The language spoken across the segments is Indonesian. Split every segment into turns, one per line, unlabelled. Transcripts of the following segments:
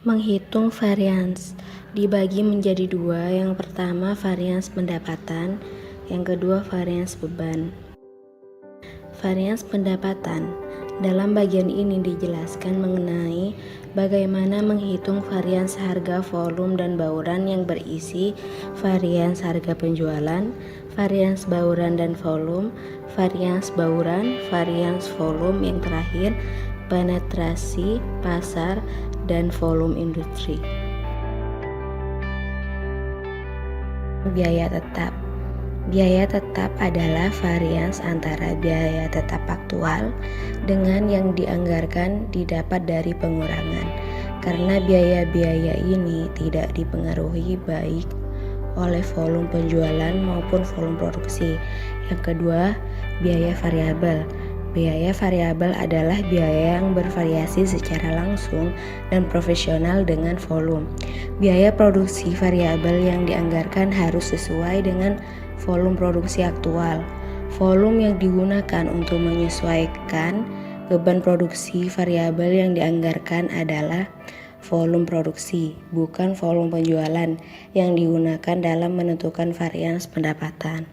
Menghitung varians dibagi menjadi dua. Yang pertama varians pendapatan, yang kedua varians beban. Varians pendapatan. Dalam bagian ini dijelaskan mengenai bagaimana menghitung varians harga, volume, dan bauran yang berisi varians harga penjualan, varians bauran dan volume, varians bauran, varians volume, yang terakhir penetrasi pasar dan volume industri. Biaya tetap. Biaya tetap adalah varians antara biaya tetap aktual dengan yang dianggarkan didapat dari pengurangan, karena biaya-biaya ini tidak dipengaruhi baik oleh volume penjualan maupun volume produksi. Yang kedua, biaya variabel. Biaya variabel adalah biaya yang bervariasi secara langsung dan profesional dengan volume. Biaya produksi variabel yang dianggarkan harus sesuai dengan volume produksi aktual. Volume yang digunakan untuk menyesuaikan beban produksi variabel yang dianggarkan adalah volume produksi, bukan volume penjualan yang digunakan dalam menentukan varians pendapatan.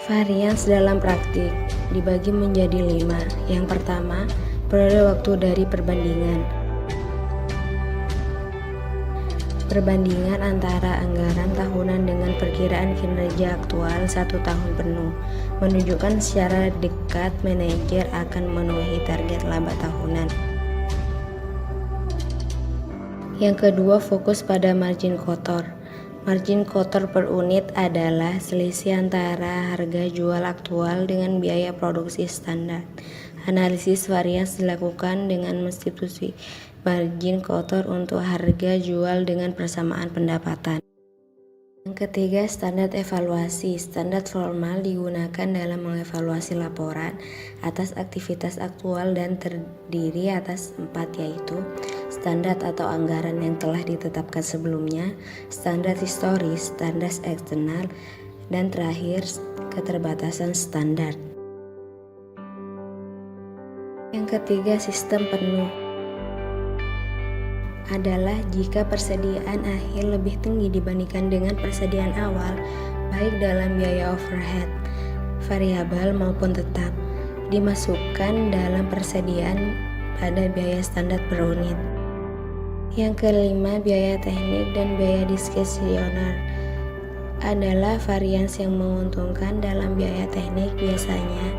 Varians dalam praktik dibagi menjadi 5. Yang pertama, periode waktu dari perbandingan. Perbandingan antara anggaran tahunan dengan perkiraan kinerja aktual 1 tahun penuh menunjukkan secara dekat manajer akan memenuhi target laba tahunan. Yang kedua, fokus pada margin kotor. Margin kotor per unit adalah selisih antara harga jual aktual dengan biaya produksi standar. Analisis varians dilakukan dengan substitusi margin kotor untuk harga jual dengan persamaan pendapatan. Yang ketiga, standar evaluasi. Standar formal digunakan dalam mengevaluasi laporan atas aktivitas aktual dan terdiri atas 4, yaitu standar atau anggaran yang telah ditetapkan sebelumnya, standar historis, standar eksternal, dan terakhir keterbatasan standar. Yang ketiga, sistem penuh adalah jika persediaan akhir lebih tinggi dibandingkan dengan persediaan awal, baik dalam biaya overhead, variabel maupun tetap, dimasukkan dalam persediaan pada biaya standar per unit. Yang kelima, biaya teknik dan biaya diskresioner adalah varians yang menguntungkan dalam biaya teknik, biasanya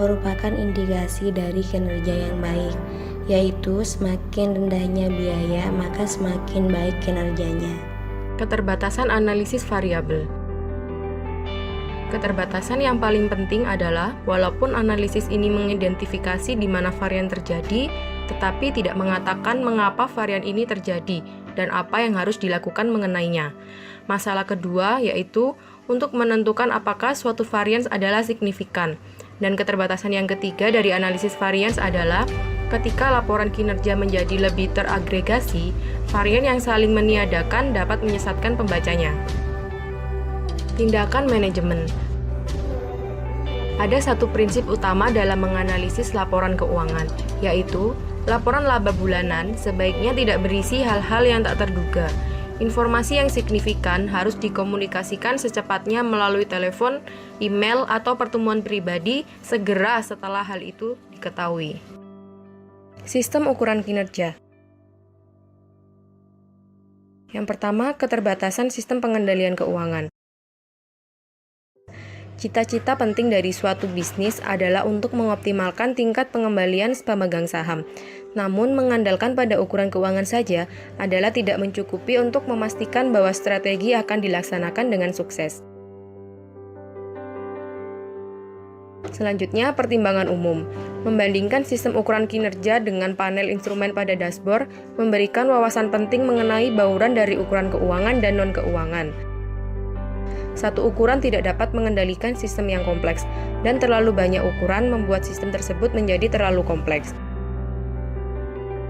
merupakan indikasi dari kinerja yang baik, yaitu semakin rendahnya biaya maka semakin baik kinerjanya.
Keterbatasan analisis variabel. Keterbatasan yang paling penting adalah walaupun analisis ini mengidentifikasi di mana varian terjadi, tetapi tidak mengatakan mengapa varian ini terjadi dan apa yang harus dilakukan mengenainya. Masalah kedua yaitu untuk menentukan apakah suatu varians adalah signifikan. Dan keterbatasan yang ketiga dari analisis varians adalah ketika laporan kinerja menjadi lebih teragregasi, varian yang saling meniadakan dapat menyesatkan pembacanya. Tindakan manajemen. Ada satu prinsip utama dalam menganalisis laporan keuangan, yaitu laporan laba bulanan sebaiknya tidak berisi hal-hal yang tak terduga. Informasi yang signifikan harus dikomunikasikan secepatnya melalui telepon, email, atau pertemuan pribadi segera setelah hal itu diketahui. Sistem ukuran kinerja. Yang pertama, keterbatasan sistem pengendalian keuangan. Cita-cita penting dari suatu bisnis adalah untuk mengoptimalkan tingkat pengembalian pemegang saham. Namun, mengandalkan pada ukuran keuangan saja adalah tidak mencukupi untuk memastikan bahwa strategi akan dilaksanakan dengan sukses. Selanjutnya, pertimbangan umum. Membandingkan sistem ukuran kinerja dengan panel instrumen pada dashboard memberikan wawasan penting mengenai bauran dari ukuran keuangan dan non-keuangan. Satu ukuran tidak dapat mengendalikan sistem yang kompleks, dan terlalu banyak ukuran membuat sistem tersebut menjadi terlalu kompleks.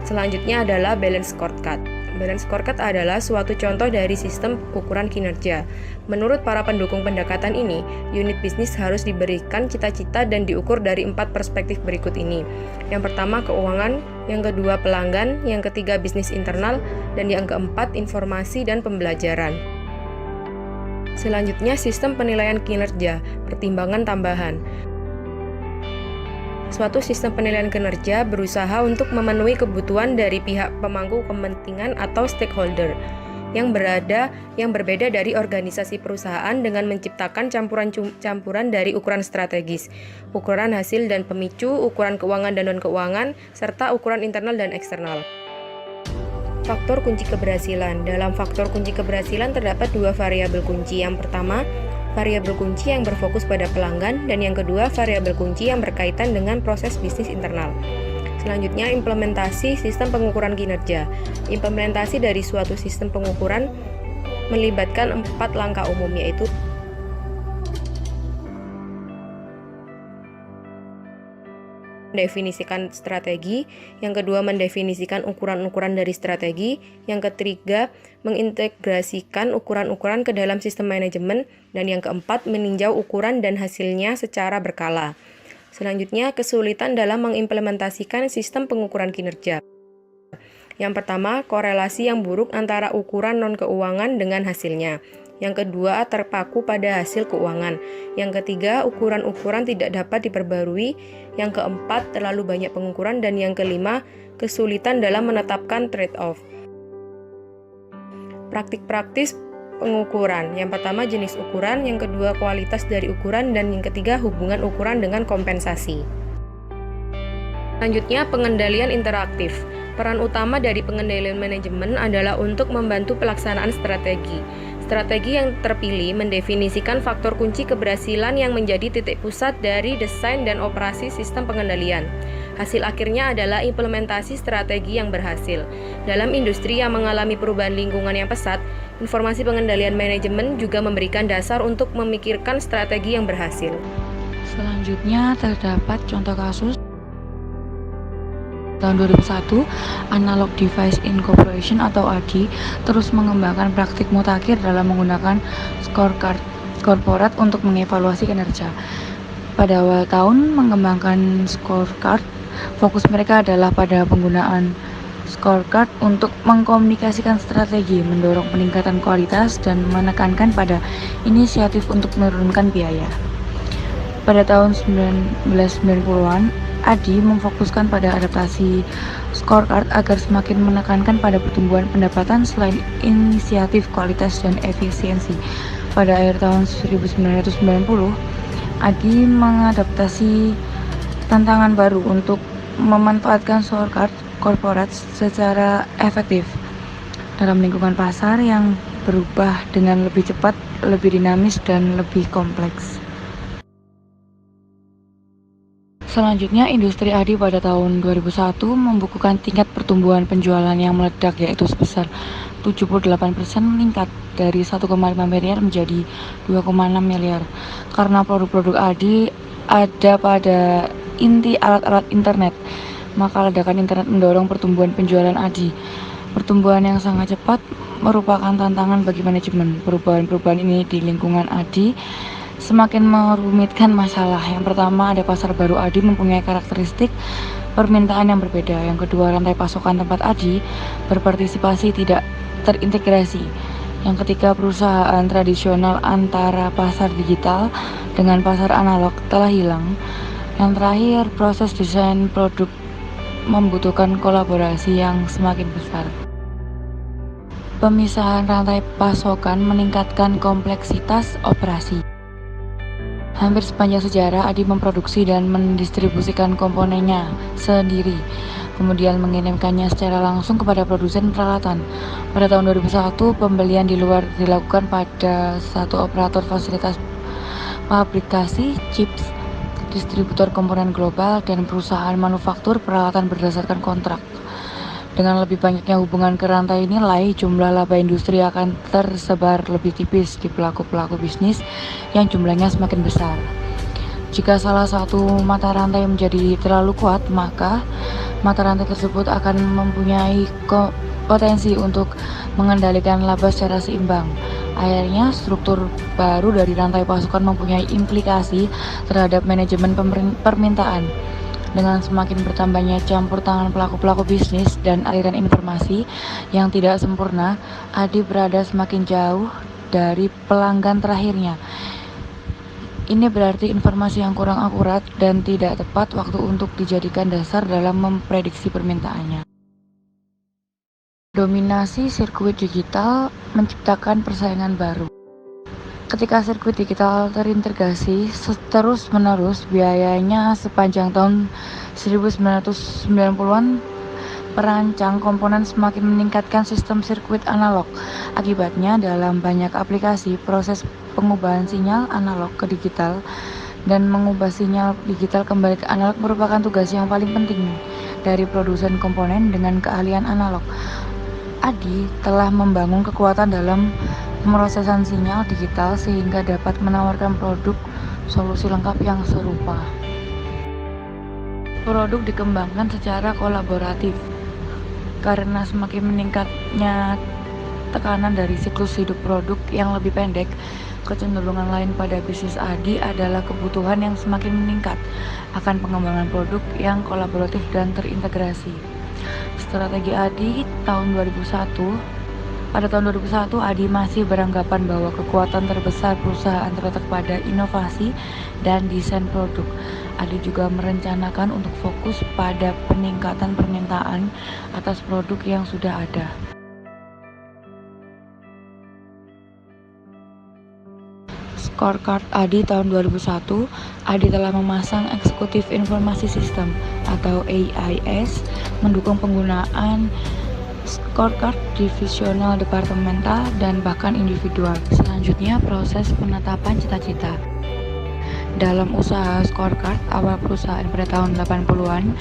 Selanjutnya adalah balance scorecard. Balance scorecard adalah suatu contoh dari sistem ukuran kinerja. Menurut para pendukung pendekatan ini, unit bisnis harus diberikan cita-cita dan diukur dari 4 perspektif berikut ini. Yang pertama, keuangan, yang kedua, pelanggan, yang ketiga, bisnis internal, dan yang keempat, informasi dan pembelajaran. Selanjutnya, sistem penilaian kinerja, pertimbangan tambahan. Suatu sistem penilaian kinerja berusaha untuk memenuhi kebutuhan dari pihak pemangku kepentingan atau stakeholder yang berbeda dari organisasi perusahaan dengan menciptakan campuran dari ukuran strategis, ukuran hasil dan pemicu, ukuran keuangan dan non-keuangan, serta ukuran internal dan eksternal. Faktor kunci keberhasilan. Dalam faktor kunci keberhasilan terdapat 2 variabel kunci. Yang pertama, variabel kunci yang berfokus pada pelanggan, dan yang kedua, variabel kunci yang berkaitan dengan proses bisnis internal. Selanjutnya, implementasi sistem pengukuran kinerja. Implementasi dari suatu sistem pengukuran melibatkan 4 langkah umum, yaitu mendefinisikan strategi, yang kedua mendefinisikan ukuran-ukuran dari strategi, yang ketiga mengintegrasikan ukuran-ukuran ke dalam sistem manajemen, dan yang keempat meninjau ukuran dan hasilnya secara berkala. Selanjutnya, kesulitan dalam mengimplementasikan sistem pengukuran kinerja. Yang pertama, korelasi yang buruk antara ukuran non-keuangan dengan hasilnya. Yang kedua, terpaku pada hasil keuangan. Yang ketiga, ukuran-ukuran tidak dapat diperbarui. Yang keempat, terlalu banyak pengukuran. Dan yang kelima, kesulitan dalam menetapkan trade-off. Praktik-praktis pengukuran. Yang pertama, jenis ukuran. Yang kedua, kualitas dari ukuran. Dan yang ketiga, hubungan ukuran dengan kompensasi. Selanjutnya, pengendalian interaktif. Peran utama dari pengendalian manajemen adalah untuk membantu pelaksanaan strategi. Strategi yang terpilih mendefinisikan faktor kunci keberhasilan yang menjadi titik pusat dari desain dan operasi sistem pengendalian. Hasil akhirnya adalah implementasi strategi yang berhasil. Dalam industri yang mengalami perubahan lingkungan yang pesat, informasi pengendalian manajemen juga memberikan dasar untuk memikirkan strategi yang berhasil.
Selanjutnya terdapat contoh kasus. Tahun 2001, Analog Device Incorporation atau ADI terus mengembangkan praktik mutakhir dalam menggunakan scorecard korporat untuk mengevaluasi kinerja. Pada awal tahun mengembangkan scorecard, fokus mereka adalah pada penggunaan scorecard untuk mengkomunikasikan strategi, mendorong peningkatan kualitas, dan menekankan pada inisiatif untuk menurunkan biaya. Pada tahun 1990-an, ADI memfokuskan pada adaptasi scorecard agar semakin menekankan pada pertumbuhan pendapatan selain inisiatif kualitas dan efisiensi. Pada akhir tahun 1990, ADI mengadaptasi tantangan baru untuk memanfaatkan scorecard korporat secara efektif dalam lingkungan pasar yang berubah dengan lebih cepat, lebih dinamis, dan lebih kompleks. Selanjutnya, industri ADI pada tahun 2001 membukukan tingkat pertumbuhan penjualan yang meledak, yaitu sebesar 78% meningkat dari 1,5 miliar menjadi 2,6 miliar. Karena produk-produk ADI ada pada inti alat-alat internet, maka ledakan internet mendorong pertumbuhan penjualan ADI. Pertumbuhan yang sangat cepat merupakan tantangan bagi manajemen. Perubahan-perubahan ini di lingkungan ADI semakin merumitkan masalah. Yang pertama, ada pasar baru ADI mempunyai karakteristik permintaan yang berbeda. Yang kedua, rantai pasokan tempat ADI berpartisipasi tidak terintegrasi. Yang ketiga, perusahaan tradisional antara pasar digital dengan pasar analog telah hilang. Yang terakhir, proses desain produk membutuhkan kolaborasi yang semakin besar. Pemisahan rantai pasokan meningkatkan kompleksitas operasi. Hampir sepanjang sejarah, ADI memproduksi dan mendistribusikan komponennya sendiri, kemudian mengirimkannya secara langsung kepada produsen peralatan. Pada tahun 2001, pembelian di luar dilakukan pada satu operator fasilitas pabrikasi chips, distributor komponen global, dan perusahaan manufaktur peralatan berdasarkan kontrak. Dengan lebih banyaknya hubungan ke rantai nilai, jumlah laba industri akan tersebar lebih tipis di pelaku-pelaku bisnis yang jumlahnya semakin besar. Jika salah satu mata rantai menjadi terlalu kuat, maka mata rantai tersebut akan mempunyai potensi untuk mengendalikan laba secara seimbang. Akhirnya, struktur baru dari rantai pasokan mempunyai implikasi terhadap manajemen permintaan. Dengan semakin bertambahnya campur tangan pelaku-pelaku bisnis dan aliran informasi yang tidak sempurna, ADI berada semakin jauh dari pelanggan terakhirnya. Ini berarti informasi yang kurang akurat dan tidak tepat waktu untuk dijadikan dasar dalam memprediksi permintaannya. Dominasi sirkuit digital menciptakan persaingan baru. Ketika sirkuit digital terintegrasi terus-menerus, biayanya sepanjang tahun 1990-an, perancang komponen semakin meningkatkan sistem sirkuit analog. Akibatnya, dalam banyak aplikasi, proses pengubahan sinyal analog ke digital dan mengubah sinyal digital kembali ke analog merupakan tugas yang paling penting dari produsen komponen dengan keahlian analog. ADI telah membangun kekuatan dalam pemrosesan sinyal digital sehingga dapat menawarkan produk solusi lengkap yang serupa. Produk dikembangkan secara kolaboratif karena semakin meningkatnya tekanan dari siklus hidup produk yang lebih pendek. Kecenderungan lain pada bisnis ADI adalah kebutuhan yang semakin meningkat akan pengembangan produk yang kolaboratif dan terintegrasi. Strategi ADI pada tahun 2001, ADI masih beranggapan bahwa kekuatan terbesar perusahaan terletak pada inovasi dan desain produk. ADI juga merencanakan untuk fokus pada peningkatan permintaan atas produk yang sudah ada. Scorecard ADI tahun 2001, ADI telah memasang Eksekutif Informasi Sistem atau AIS, mendukung penggunaan scorecard divisional, departemental, dan bahkan individual. Selanjutnya, proses penetapan cita-cita. Dalam usaha scorecard awal perusahaan pada tahun 80-an,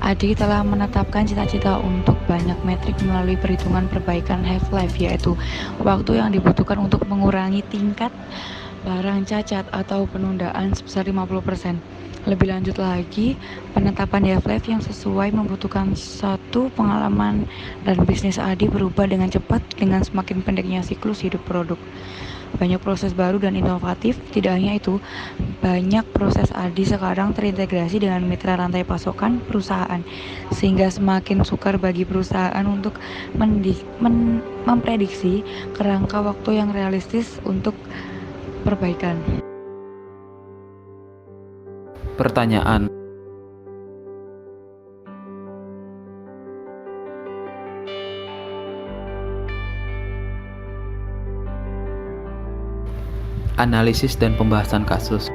ADI telah menetapkan cita-cita untuk banyak metrik melalui perhitungan perbaikan half-life, yaitu waktu yang dibutuhkan untuk mengurangi tingkat barang cacat atau penundaan sebesar 50%. Lebih lanjut lagi, penetapan half-life yang sesuai membutuhkan satu pengalaman dan bisnis ADI berubah dengan cepat dengan semakin pendeknya siklus hidup produk. Banyak proses baru dan inovatif, tidak hanya itu, banyak proses ADI sekarang terintegrasi dengan mitra rantai pasokan perusahaan, sehingga semakin sukar bagi perusahaan untuk memprediksi kerangka waktu yang realistis untuk perbaikan.
Pertanyaan: analisis dan pembahasan kasus.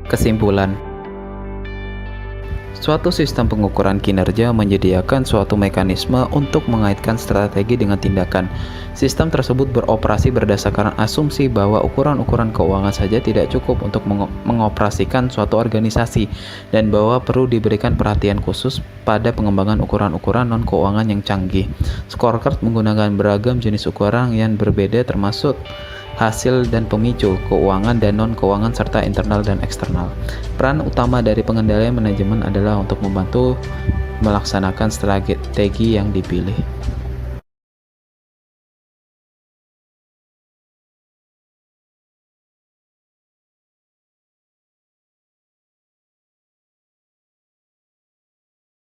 Kesimpulan: suatu sistem pengukuran kinerja menyediakan suatu mekanisme untuk mengaitkan strategi dengan tindakan. Sistem tersebut beroperasi berdasarkan asumsi bahwa ukuran-ukuran keuangan saja tidak cukup untuk mengoperasikan suatu organisasi dan bahwa perlu diberikan perhatian khusus pada pengembangan ukuran-ukuran non-keuangan yang canggih. Scorecard menggunakan beragam jenis ukuran yang berbeda termasuk hasil dan pemicu, keuangan dan non-keuangan, serta internal dan eksternal. Peran utama dari pengendalian manajemen adalah untuk membantu melaksanakan strategi yang dipilih.